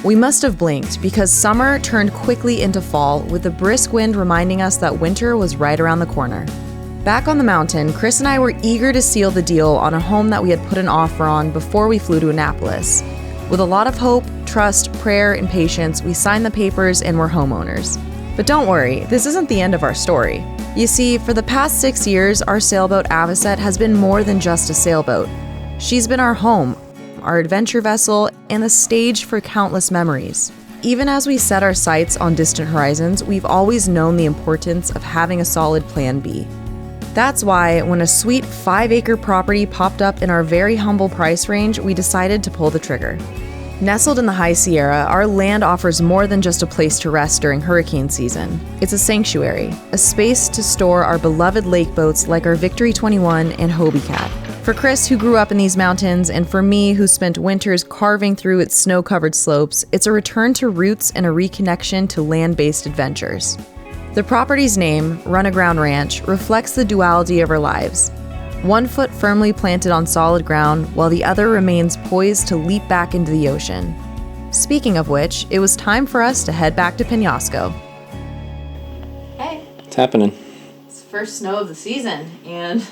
We must have blinked because summer turned quickly into fall, with the brisk wind reminding us that winter was right around the corner. Back on the mountain, Chris and I were eager to seal the deal on a home that we had put an offer on before we flew to Annapolis. With a lot of hope, trust, prayer, and patience, we signed the papers and were homeowners. But don't worry, this isn't the end of our story. You see, for the past 6 years, our sailboat Avocet has been more than just a sailboat. She's been our home, our adventure vessel, and the stage for countless memories. Even as we set our sights on distant horizons, we've always known the importance of having a solid plan B. That's why, when a sweet 5-acre property popped up in our very humble price range, we decided to pull the trigger. Nestled in the High Sierra, our land offers more than just a place to rest during hurricane season. It's a sanctuary, a space to store our beloved lake boats like our Victory 21 and Hobie Cat. For Chris, who grew up in these mountains, and for me, who spent winters carving through its snow-covered slopes, it's a return to roots and a reconnection to land-based adventures. The property's name, Runaground Ranch, reflects the duality of our lives. One foot firmly planted on solid ground, while the other remains poised to leap back into the ocean. Speaking of which, it was time for us to head back to Peñasco. Hey. What's happening? It's the first snow of the season, and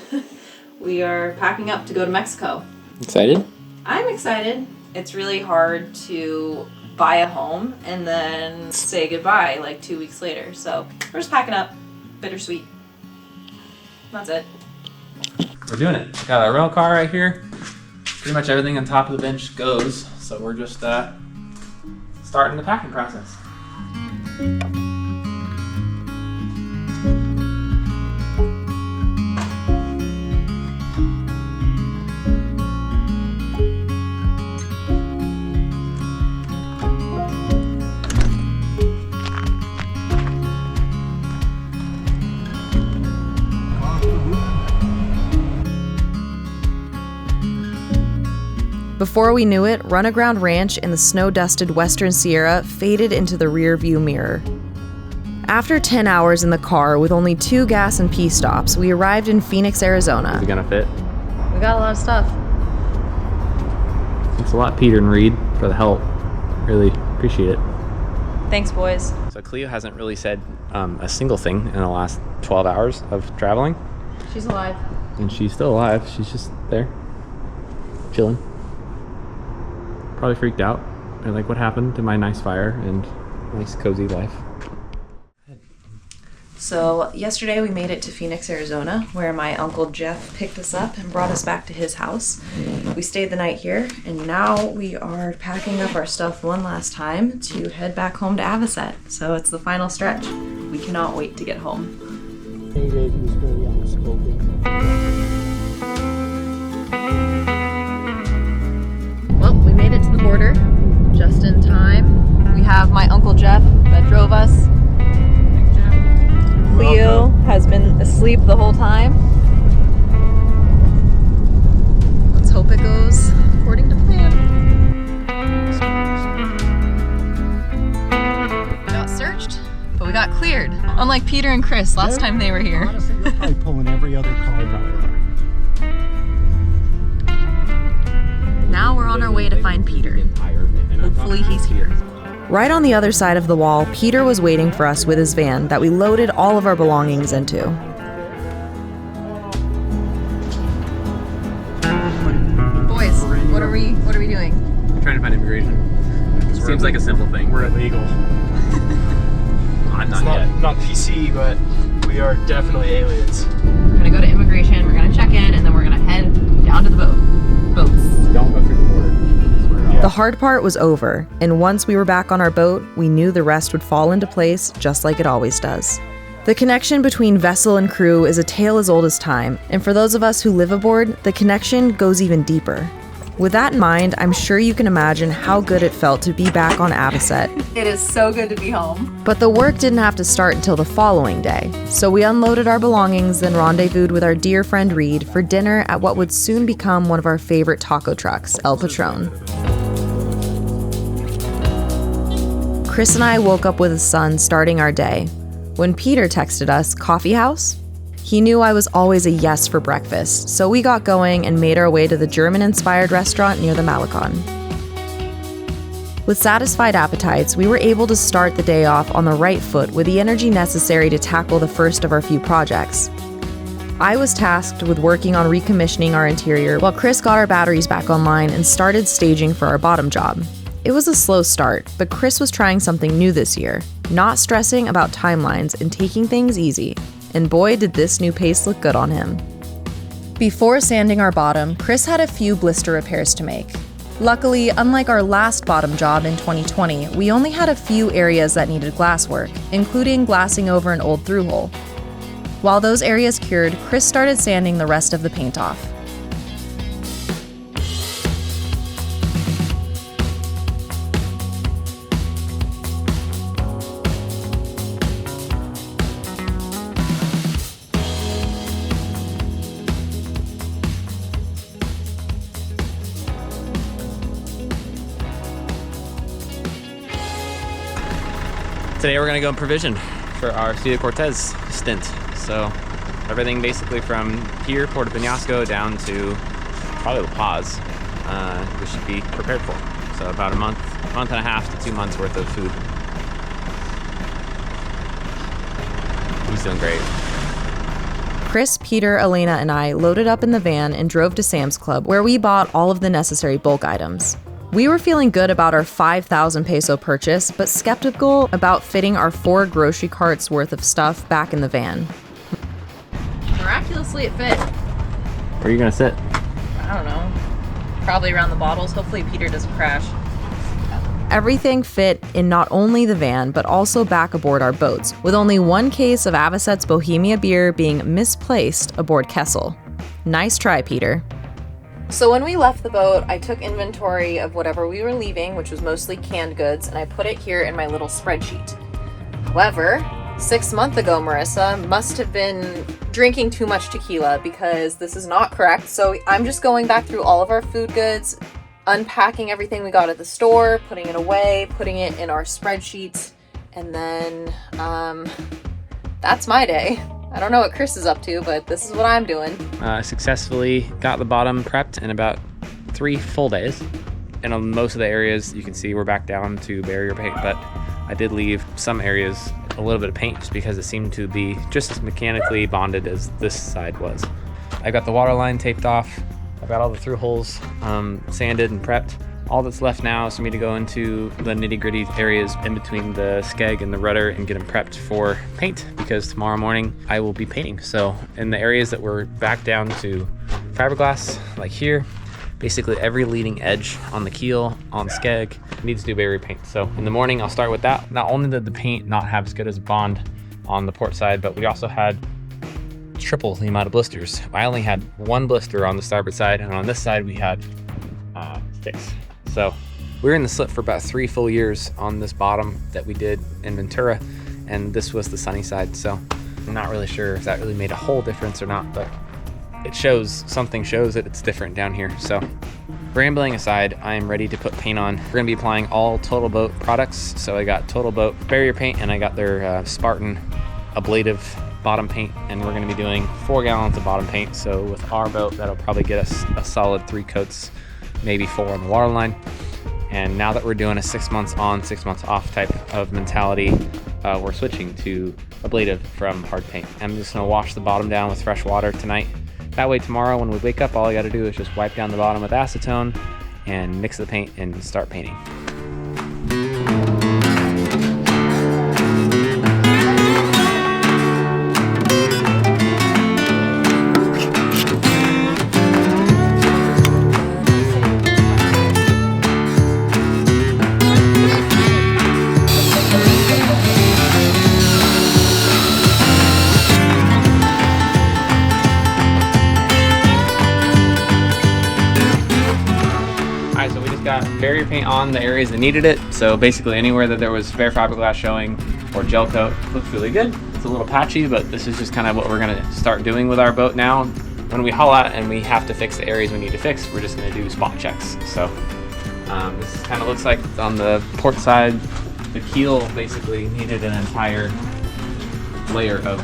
we are packing up to go to Mexico. Excited? I'm excited. It's really hard to buy a home and then say goodbye like 2 weeks later. So we're just packing up. Bittersweet. That's it. We're doing it. Got our rental car right here. Pretty much everything on top of the bench goes. So we're just starting the packing process. Before we knew it, Runaground Ranch in the snow-dusted Western Sierra faded into the rear-view mirror. After 10 hours in the car with only 2 gas and pee stops, we arrived in Phoenix, Arizona. Is it gonna fit? We got a lot of stuff. Thanks a lot, Peter and Reed, for the help. Really appreciate it. Thanks, boys. So Cleo hasn't really said a single thing in the last 12 hours of traveling. She's alive. And she's still alive. She's just there, chilling. Probably freaked out and like, what happened to my nice fire and nice cozy life. So yesterday we made it to Phoenix, Arizona, where my Uncle Jeff picked us up and brought us back to his house. We stayed the night here, and now we are packing up our stuff one last time to head back home to Avocet. So it's the final stretch. We cannot wait to get home. Well, we made it to the border just in time. We have my Uncle Jeff that drove us. Cleo has been asleep the whole time. Let's hope it goes according to plan. We got searched, but we got cleared. Unlike Peter and Chris last time they were here. Honestly, they're probably pulling every other car out there. Now we're on our way to find Peter. Hopefully he's here. Right on the other side of the wall, Peter was waiting for us with his van that we loaded all of our belongings into. Boys, what are we doing? Trying to find immigration. Seems like a simple thing. We're illegal. I'm It's not PC, but we are definitely aliens. We're gonna go to immigration, we're gonna check in, and then we're gonna head down to the boats. Don't go through the border. The hard part was over, and once we were back on our boat, we knew the rest would fall into place just like it always does. The connection between vessel and crew is a tale as old as time, and for those of us who live aboard, the connection goes even deeper. With that in mind, I'm sure you can imagine how good it felt to be back on Avocet. It is so good to be home. But the work didn't have to start until the following day, so we unloaded our belongings, then rendezvoused with our dear friend Reed for dinner at what would soon become one of our favorite taco trucks, El Patron. Chris and I woke up with the sun starting our day. When Peter texted us, "Coffee house?" He knew I was always a yes for breakfast, so we got going and made our way to the German-inspired restaurant near the Malecon. With satisfied appetites, we were able to start the day off on the right foot with the energy necessary to tackle the first of our few projects. I was tasked with working on recommissioning our interior, while Chris got our batteries back online and started staging for our bottom job. It was a slow start, but Chris was trying something new this year, not stressing about timelines and taking things easy. And boy, did this new pace look good on him. Before sanding our bottom, Chris had a few blister repairs to make. Luckily, unlike our last bottom job in 2020, we only had a few areas that needed glass work, including glassing over an old through hole. While those areas cured, Chris started sanding the rest of the paint off. Today we're gonna go and provision for our Sea of Cortez stint. So everything basically from here, Puerto Peñasco, down to probably La Paz, we should be prepared for. So about a month and a half to 2 months worth of food. He's doing great. Chris, Peter, Elena, and I loaded up in the van and drove to Sam's Club, where we bought all of the necessary bulk items. We were feeling good about our 5,000 peso purchase, but skeptical about fitting our 4 grocery carts worth of stuff back in the van. Miraculously, it fit. Where are you gonna sit? I don't know. Probably around the bottles. Hopefully Peter doesn't crash. Everything fit in not only the van, but also back aboard our boats, with only one case of Avocet's Bohemia beer being misplaced aboard Kessel. Nice try, Peter. So when we left the boat, I took inventory of whatever we were leaving, which was mostly canned goods, and I put it here in my little spreadsheet. However, 6 months ago, Marissa must have been drinking too much tequila, because this is not correct. So I'm just going back through all of our food goods, unpacking everything we got at the store, putting it away, putting it in our spreadsheet, and then that's my day. I don't know what Chris is up to, but this is what I'm doing. Successfully got the bottom prepped in about 3 full days. And on most of the areas, you can see we're back down to barrier paint, but I did leave some areas a little bit of paint just because it seemed to be just as mechanically bonded as this side was. I got the water line taped off. I've got all the through holes sanded and prepped. All that's left now is for me to go into the nitty-gritty areas in between the skeg and the rudder and get them prepped for paint, because tomorrow morning I will be painting. So in the areas that we're back down to fiberglass, like here, basically every leading edge on the keel, on skeg, needs to do barrier paint. So in the morning I'll start with that. Not only did the paint not have as good as bond on the port side, but we also had triple the amount of blisters. I only had 1 blister on the starboard side, and on this side we had 6. So we were in the slip for about 3 full years on this bottom that we did in Ventura, and this was the sunny side. So I'm not really sure if that really made a whole difference or not, but it shows, something shows that it's different down here. So rambling aside, I am ready to put paint on. We're gonna be applying all Total Boat products. So I got Total Boat barrier paint, and I got their Spartan ablative bottom paint, and we're gonna be doing 4 gallons of bottom paint. So with our boat, that'll probably get us a solid 3 coats, maybe 4 on the waterline. And now that we're doing a 6 months on, 6 months off type of mentality, we're switching to ablative from hard paint. I'm just gonna wash the bottom down with fresh water tonight. That way tomorrow when we wake up, all I gotta do is just wipe down the bottom with acetone and mix the paint and start painting. Barrier paint on the areas that needed it. So basically anywhere that there was bare fiberglass showing or gel coat looks really good. It's a little patchy, but this is just kind of what we're gonna start doing with our boat now. When we haul out and we have to fix the areas we need to fix, we're just gonna do spot checks. So this kind of looks like on the port side, the keel basically needed an entire layer of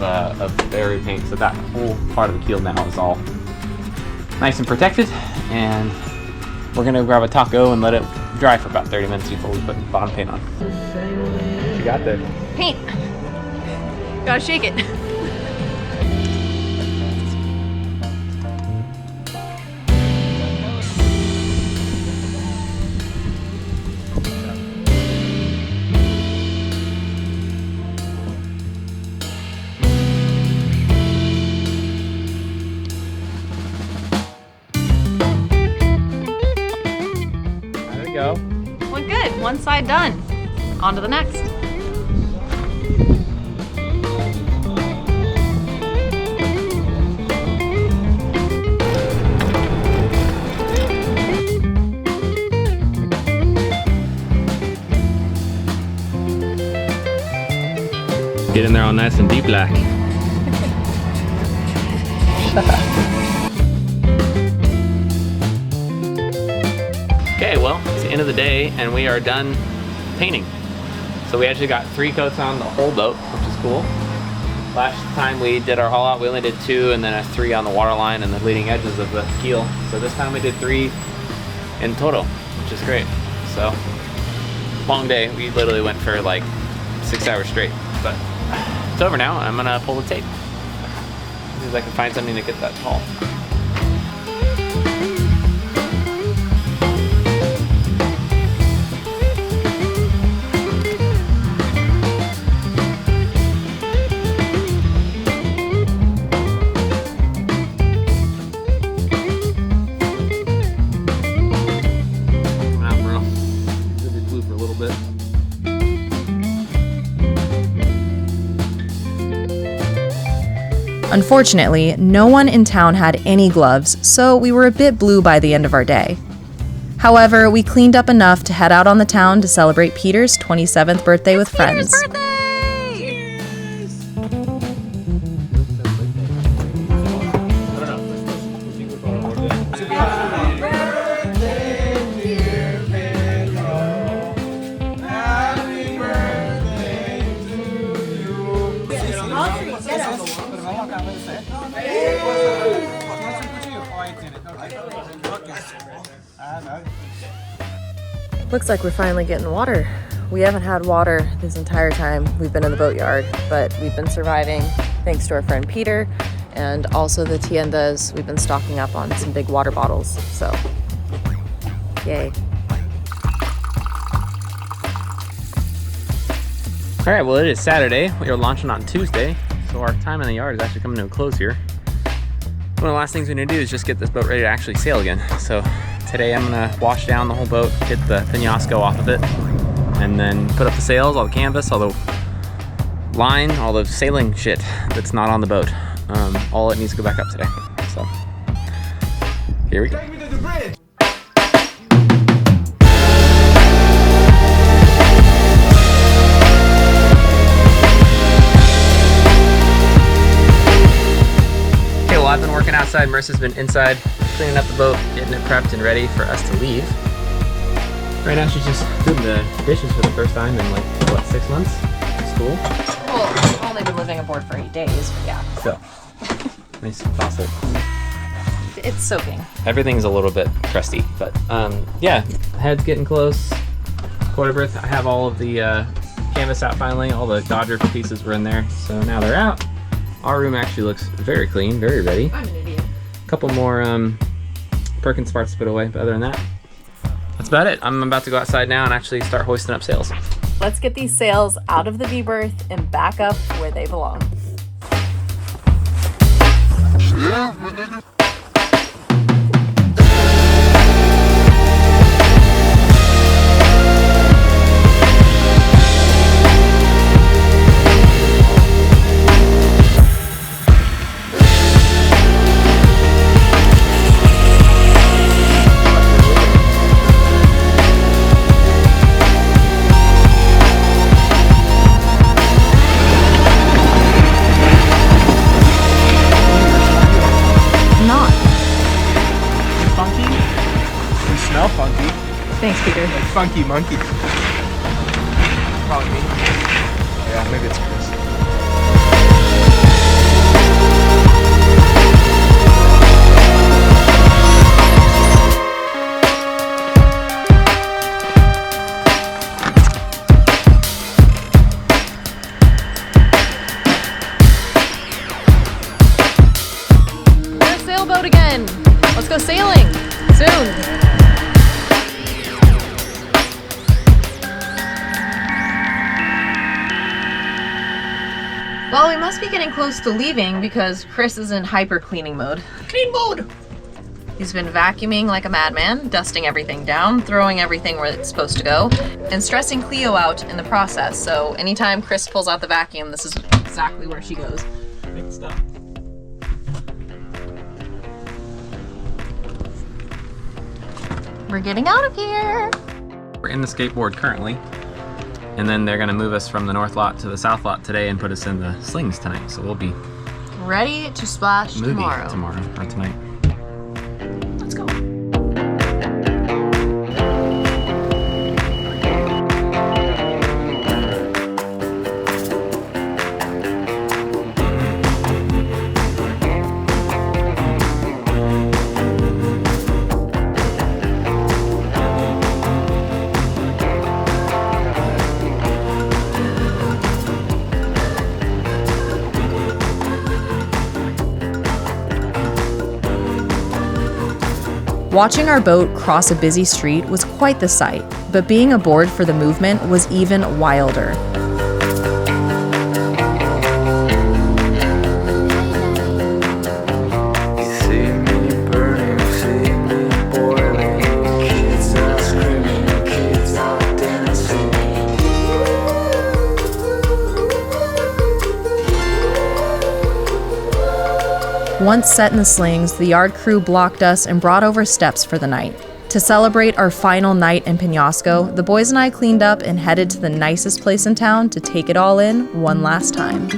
barrier paint. So that whole part of the keel now is all nice and protected, and we're gonna grab a taco and let it dry for about 30 minutes before we put bottom paint on. What you got there? Paint. Gotta shake it. Go. Went good. One side done. On to the next. Get in there all nice and deep black. Okay, well, it's the end of the day and we are done painting. So we actually got 3 coats on the whole boat, which is cool. Last time we did our haul out, we only did 2 and then a 3 on the waterline and the leading edges of the keel. So this time we did 3 in total, which is great. So, long day. We literally went for like 6 hours straight, but it's over now. I'm gonna pull the tape. See if I can find something to get that tall. Unfortunately, no one in town had any gloves, so we were a bit blue by the end of our day. However, we cleaned up enough to head out on the town to celebrate Peter's 27th birthday with friends. Peter's birthday! Looks like we're finally getting water. We haven't had water this entire time we've been in the boatyard, but we've been surviving thanks to our friend Peter and also the tiendas. We've been stocking up on some big water bottles, so yay. All right, well, it is Saturday. We are launching on Tuesday, so our time in the yard is actually coming to a close here. One of the last things we need to do is just get this boat ready to actually sail again. So today I'm gonna wash down the whole boat, get the Peñasco off of it, and then put up the sails, all the canvas, all the line, all the sailing shit that's not on the boat. All it needs to go back up today. So here we go. Take me to the bridge. Okay, well, I've been working outside. Marissa's been inside cleaning up the boat, getting it prepped and ready for us to leave. Right now she's just doing the dishes for the first time in like, what, 6 months? It's cool. Well, we've only been living aboard for 8 days, but yeah. So, nice faucet. It's soaking. Everything's a little bit crusty, but yeah, head's getting close. Quarter berth, I have all of the canvas out finally. All the Dodger pieces were in there, so now they're out. Our room actually looks very clean, very ready. I'm an idiot. A couple more Perkins parts to put away, but other than that, that's about it. I'm about to go outside now and actually start hoisting up sails. Let's get these sails out of the V-berth and back up where they belong. Thanks, Peter. Like funky monkey. Probably me. Yeah, maybe it's Chris. Well, we must be getting close to leaving because Chris is in hyper cleaning mode. Clean mode! He's been vacuuming like a madman, dusting everything down, throwing everything where it's supposed to go, and stressing Cleo out in the process. So anytime Chris pulls out the vacuum, this is exactly where she goes. Big stuff. We're getting out of here. We're in the skateboard currently, and then they're gonna move us from the north lot to the south lot today and put us in the slings tonight. So we'll be Ready to splash tomorrow. Tomorrow or tonight. Let's go. Watching our boat cross a busy street was quite the sight, but being aboard for the movement was even wilder. Once set in the slings, the yard crew blocked us and brought over steps for the night. To celebrate our final night in Peñasco, the boys and I cleaned up and headed to the nicest place in town to take it all in one last time.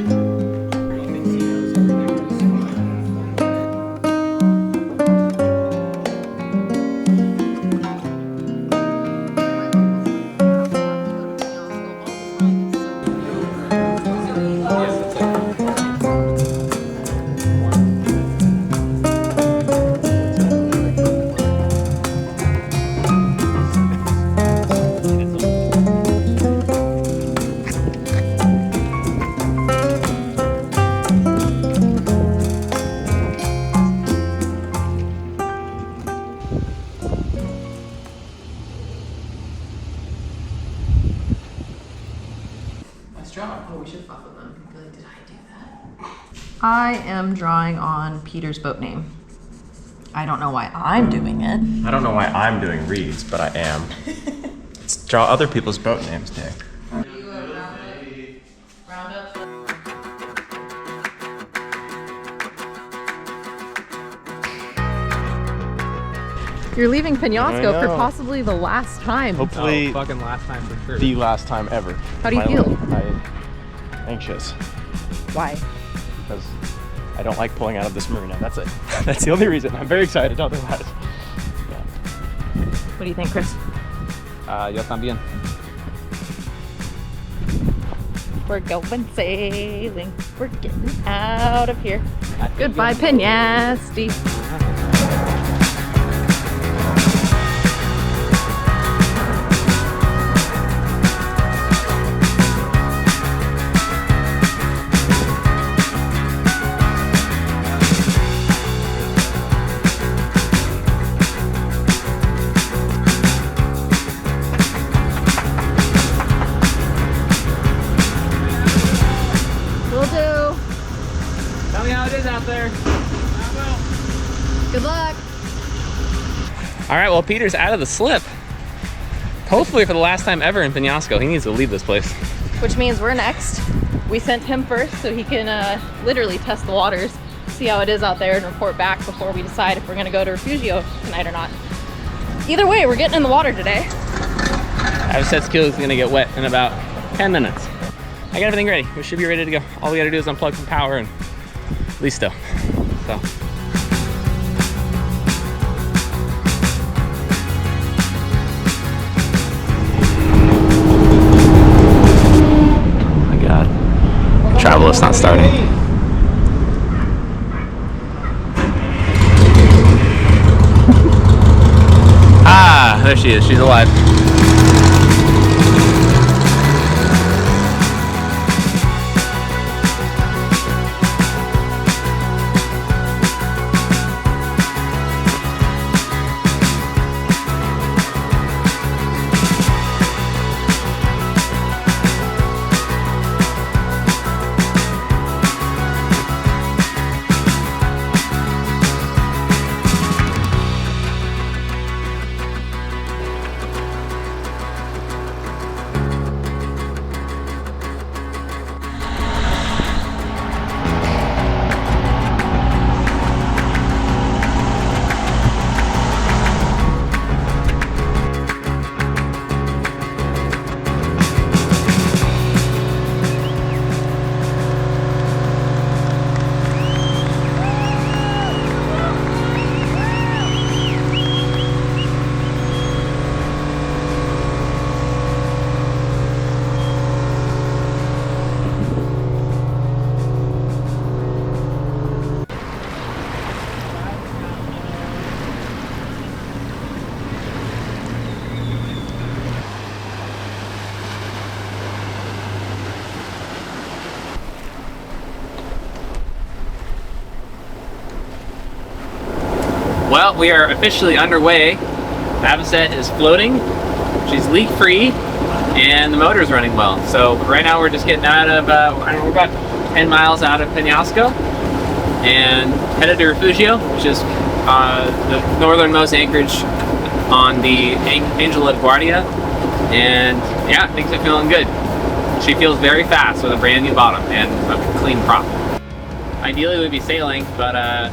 Oh, we should fuck with them. Like, did I do that? I am drawing on Peter's boat name. I don't know why I'm doing it. I don't know why I'm doing reads, but I am. Let's draw other people's boat names, too. Round up. You're leaving Peñasco for possibly the last time. Hopefully, fucking last time for sure. the last time ever. How do you feel? I'm anxious Why? because I don't like pulling out of this marina. That's it. That's the only reason. I'm very excited otherwise. Yeah. What do you think, Chris? Yo también. We're going sailing. We're getting out of here. Goodbye, Peñasco. Tell me how it is out there. Good luck. All right, well, Peter's out of the slip. Hopefully for the last time ever in Peñasco. He needs to leave this place. Which means we're next. We sent him first so he can literally test the waters, see how it is out there, and report back before we decide if we're gonna go to Refugio tonight or not. Either way, we're getting in the water today. Avocet's keel is gonna get wet in about 10 minutes. I got everything ready. We should be ready to go. All we gotta do is unplug some power and listo. So. Oh my God. Travel is not starting. Ah, there she is. She's alive. Well, we are officially underway. Avocet is floating. She's leak-free, and the motor's running well. So right now we're just getting out of, we're about 10 miles out of Peñasco, and headed to Refugio, which is the northernmost anchorage on the Angel of Guardia. And yeah, things are feeling good. She feels very fast with a brand new bottom and a clean prop. Ideally we'd be sailing, but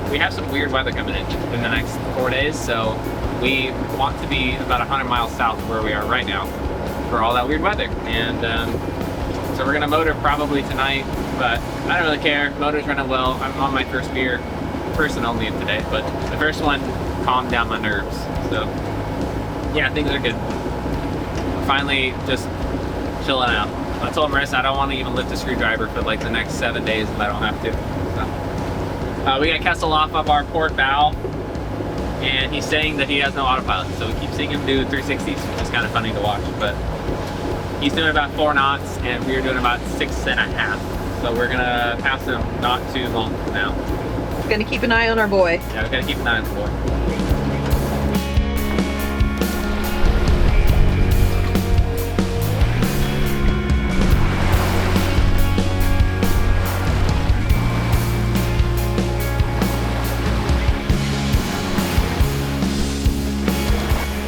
we have some weird weather coming in the next 4 days, so we want to be about 100 miles south of where we are right now for all that weird weather. And so we're gonna motor probably tonight, but I don't really care. Motor's running well. I'm on my first beer, first and only of today, but the first one calmed down my nerves. So yeah, things are good. Finally just chilling out. I told Marissa I don't want to even lift a screwdriver for like the next 7 days if I don't have to. So, we got Kessel off of our port bow, and he's saying that he has no autopilot, so we keep seeing him do 360s, which is kind of funny to watch. But he's doing about 4 knots, and we're doing about 6.5. So we're gonna pass him not too long from now. Gonna keep an eye on our boy. Yeah, we gotta keep an eye on the boy.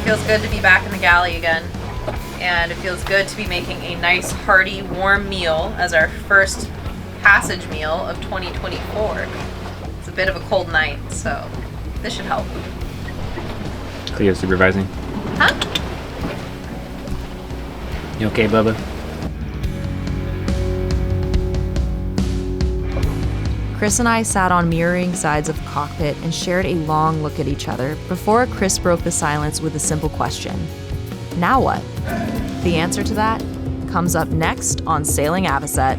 Feels good to be back in the galley again, and it feels good to be making a nice hearty warm meal as our first passage meal of 2024. It's a bit of a cold night, so this should help. Cleo supervising. Huh? You okay, Bubba? Chris and I sat on mirroring sides of the cockpit and shared a long look at each other before Chris broke the silence with a simple question. Now what? The answer to that comes up next on Sailing Avocet.